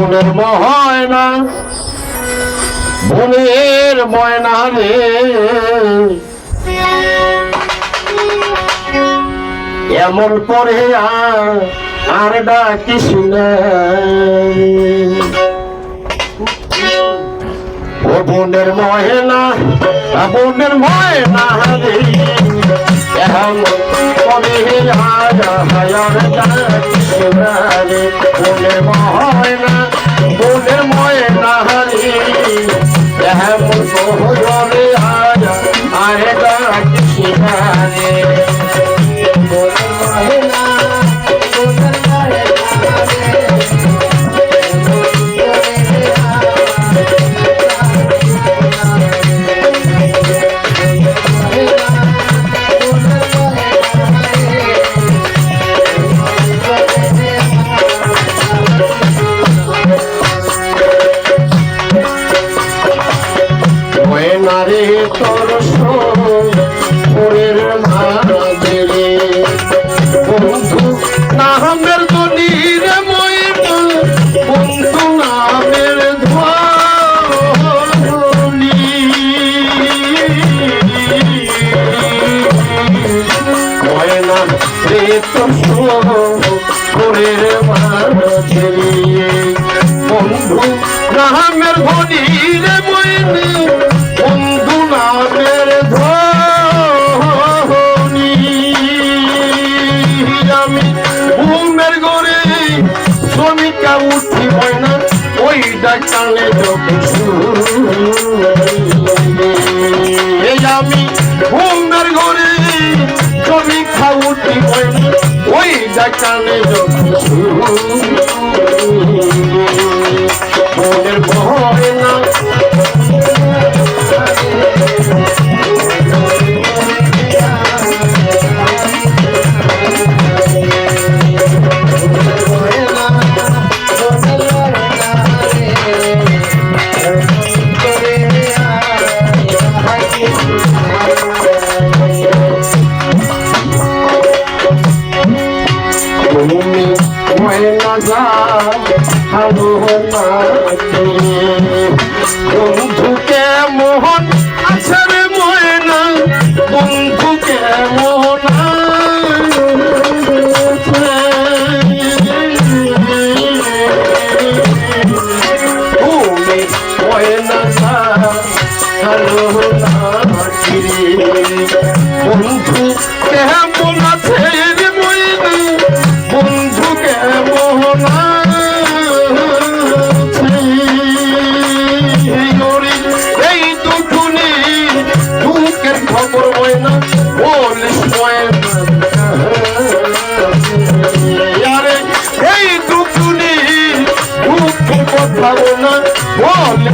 মনের ময়না মনের ময়না রে এমন পরে আর ডাকিস না ও মনের ময়না রে এমন পরে আর ডাকিস না রে মনের ময়না রে এমন পরে আর ডাকিস না রে নারে তোর সোরের মাঝে রে বন্ধু নামের দনির ময়না বন্ধু নামের ধ্বনি ময়না রে তোর সোরের মাঝে রে বন্ধু নামের দনির ময়না বন্ধু নামের ধ্বনি আমি ঘুমের ঘরে শ্রমিকা উঠি হয় না ওই ডাকালে আমি ঘুমের ঘরে শ্রমিকা উঠি হয় না ওই ডাকালে মনের ভয় না বন্ধুকে মোহন আছে রে ময়না বন্ধুকে মোহন তুমি ময়না বন্ধু কেমন আছে রে ময়না বন্ধুকে মোহন এই দুটুনি দুঃখের খবর হয় না বলিস এই দুটুনি দুঃখের কথা না বলে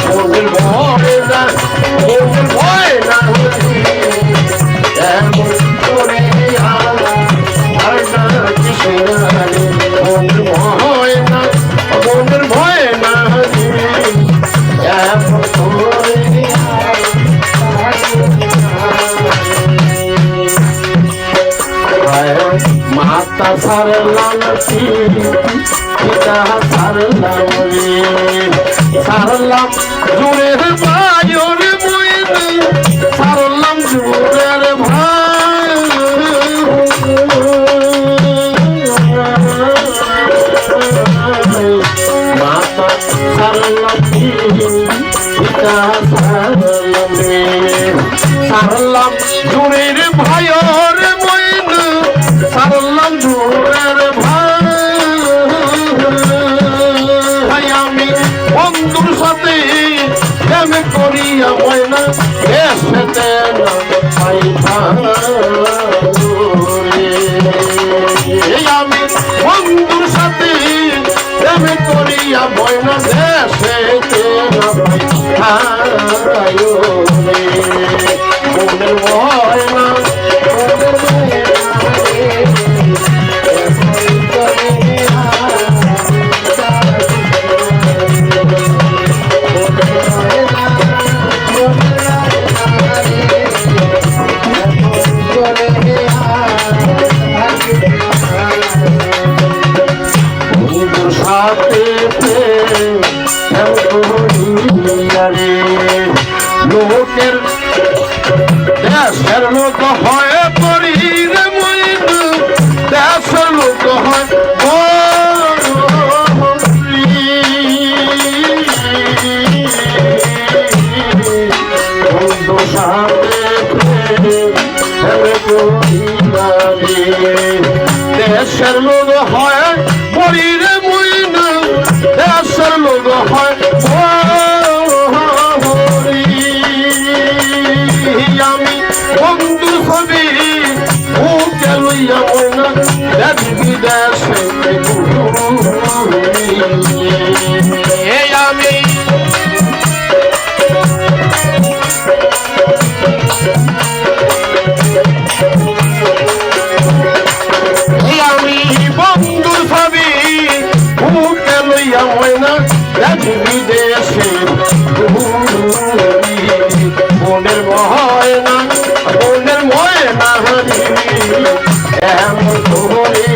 বন্ধু ভয় না এমন করে আর ডাকিস না রে মনের ভয় না এমন করে মাতা সারলাম পিতা সারলাম রে সারলাম জোরের ভাইয়ের ময়না সারলাম জোরের ভাই মাতা সারলাম পিতা সারলাম রে সারলাম জোরের ভাইয়ের ময়না সারলাম জোরের ভাই আমি বন্ধুর সাথে প্রেম করিয়া ময়না এসেতে না আমি বন্ধুর সাথে প্রেম করিয়া ময়না এসেতে না মনের ময়না Thank you. লোকের দেশের লোক হয় পরি রে মইনা দেশের লোক হয় বন্ধু সাথে দেশের লোক হয় পরি রে মইনা দেশের লোক হয় আমি বন্ধু ছবি মুখে লইয়া মইনা দেশ বিদেশে আমি বন্ধু ছবি মুখে লইয়া মইনা দেশ বিদেশে মনের ময়না মনের ময়না এমন তোরে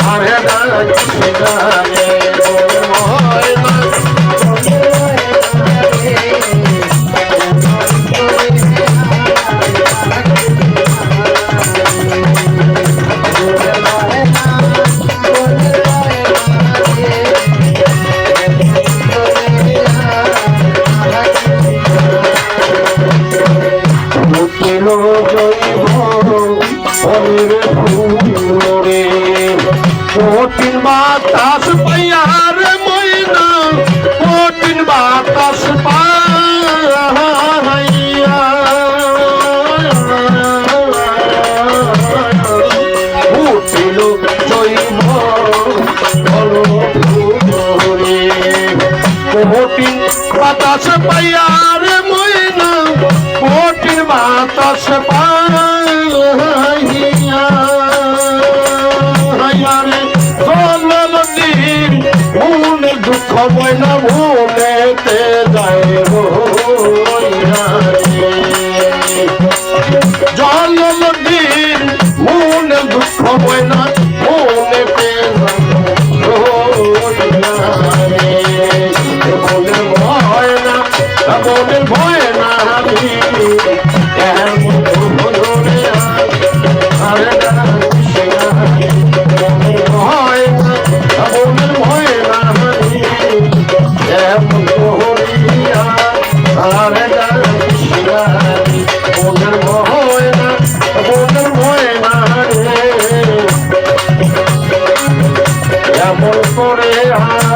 আরে ডাকছে গানে ময়না কঠিন বাতাস পাইয়ার মইনা কঠিন বাতাস পাইয়া উঠিল জৈব কঠিন বাতাস পাইয়ার মইনা কঠিন বাতাস পাইয়া মনের দুঃখ ময়না ভুলেতে যায় জল নদীর মনের দুঃখ ময়না ভুলেতে মনের ভয় না মনের ভয় না করে